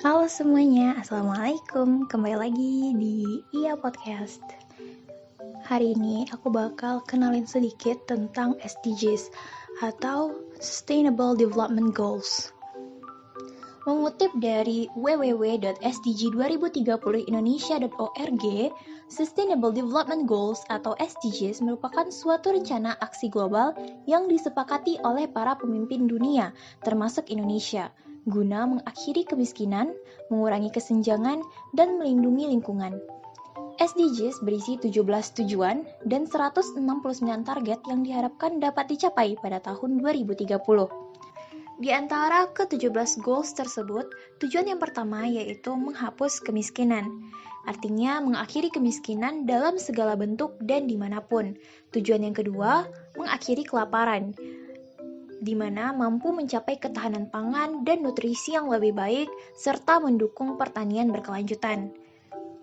Halo semuanya, Assalamualaikum. Kembali lagi di IA Podcast. Hari ini aku bakal kenalin sedikit tentang SDGs atau Sustainable Development Goals. Mengutip dari www.sdg2030indonesia.org, Sustainable Development Goals atau SDGs merupakan suatu rencana aksi global yang disepakati oleh para pemimpin dunia, termasuk Indonesia, guna mengakhiri kemiskinan, mengurangi kesenjangan, dan melindungi lingkungan. SDGs berisi 17 tujuan dan 169 target yang diharapkan dapat dicapai pada tahun 2030. Di antara ke-17 goals tersebut, tujuan yang pertama yaitu menghapus kemiskinan. Artinya mengakhiri kemiskinan dalam segala bentuk dan dimanapun. Tujuan yang kedua, mengakhiri kelaparan, di mana mampu mencapai ketahanan pangan dan nutrisi yang lebih baik, serta mendukung pertanian berkelanjutan.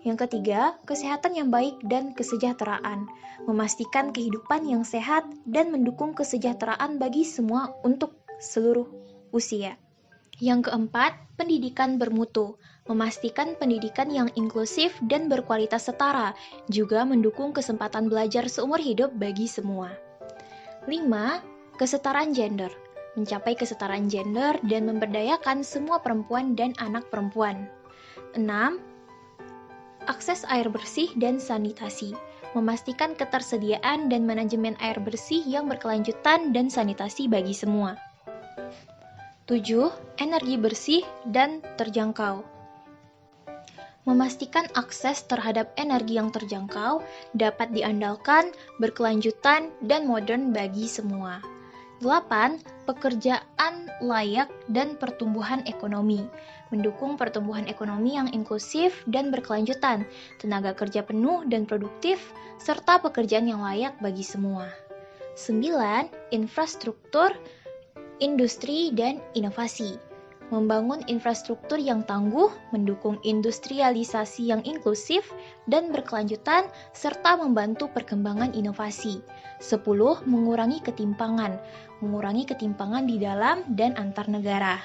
Yang ketiga, kesehatan yang baik dan kesejahteraan, memastikan kehidupan yang sehat dan mendukung kesejahteraan bagi semua untuk seluruh usia. Yang keempat, pendidikan bermutu, memastikan pendidikan yang inklusif dan berkualitas setara, juga mendukung kesempatan belajar seumur hidup bagi semua. 5. Kesetaraan gender, mencapai kesetaraan gender dan memberdayakan semua perempuan dan anak perempuan. 6. Akses air bersih dan sanitasi, memastikan ketersediaan dan manajemen air bersih yang berkelanjutan dan sanitasi bagi semua. 7. Energi bersih dan terjangkau, memastikan akses terhadap energi yang terjangkau, dapat diandalkan, berkelanjutan, dan modern bagi semua. 8. Pekerjaan layak dan pertumbuhan ekonomi, mendukung pertumbuhan ekonomi yang inklusif dan berkelanjutan, tenaga kerja penuh dan produktif, serta pekerjaan yang layak bagi semua. 9. Infrastruktur, industri, dan inovasi, membangun infrastruktur yang tangguh, mendukung industrialisasi yang inklusif dan berkelanjutan, serta membantu perkembangan inovasi. 10. Mengurangi ketimpangan di dalam dan antar negara.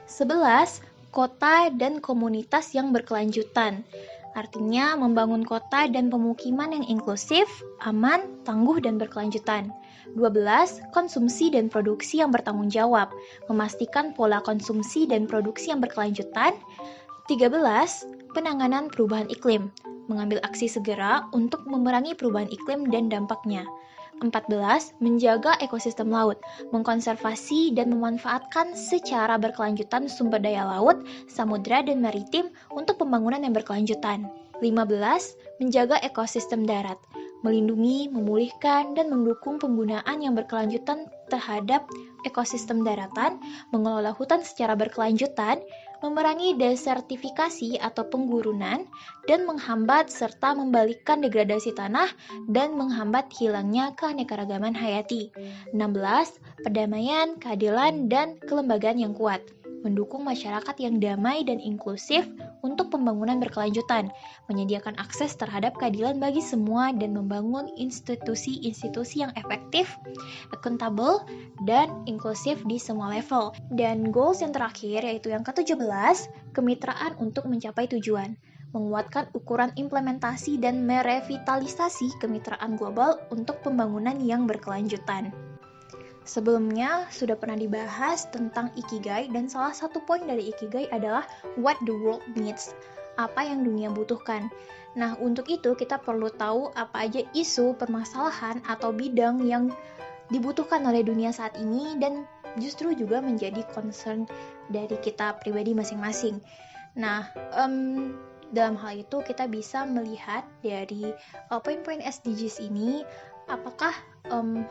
11. Kota dan komunitas yang berkelanjutan, artinya membangun kota dan pemukiman yang inklusif, aman, tangguh, dan berkelanjutan. 12. Konsumsi dan produksi yang bertanggung jawab, memastikan pola konsumsi dan produksi yang berkelanjutan. 13. Penanganan perubahan iklim, mengambil aksi segera untuk memerangi perubahan iklim dan dampaknya. 14. Menjaga ekosistem laut, mengkonservasi dan memanfaatkan secara berkelanjutan sumber daya laut, samudra, dan maritim untuk pembangunan yang berkelanjutan. 15. Menjaga ekosistem darat, melindungi, memulihkan, dan mendukung penggunaan yang berkelanjutan terhadap ekosistem daratan, mengelola hutan secara berkelanjutan, memerangi desertifikasi atau penggurunan, dan menghambat serta membalikkan degradasi tanah dan menghambat hilangnya keanekaragaman hayati. 16. Perdamaian, keadilan, dan kelembagaan yang kuat, mendukung masyarakat yang damai dan inklusif untuk pembangunan berkelanjutan, menyediakan akses terhadap keadilan bagi semua, dan membangun institusi-institusi yang efektif, accountable, dan inklusif di semua level. Dan goals yang terakhir yaitu yang ke-17, kemitraan untuk mencapai tujuan, menguatkan ukuran implementasi dan merevitalisasi kemitraan global untuk pembangunan yang berkelanjutan. Sebelumnya sudah pernah dibahas tentang Ikigai, dan salah satu poin dari Ikigai adalah what the world needs, apa yang dunia butuhkan. Nah, untuk itu kita perlu tahu apa aja isu, permasalahan, atau bidang yang dibutuhkan oleh dunia saat ini dan justru juga menjadi concern dari kita pribadi masing-masing. Nah, dalam hal itu kita bisa melihat dari poin-poin SDGs ini, apakah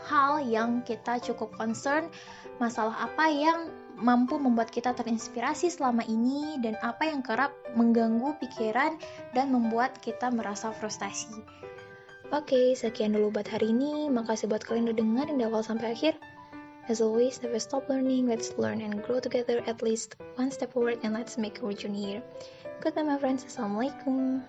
hal yang kita cukup concern, masalah apa yang mampu membuat kita terinspirasi selama ini, dan apa yang kerap mengganggu pikiran dan membuat kita merasa frustasi. Oke, sekian dulu buat hari ini. Makasih buat kalian udah dengerin dari awal sampai akhir. As always, never stop learning. Let's learn and grow together, at least one step forward, and let's make our journey here. Goodbye, my friends. Assalamualaikum.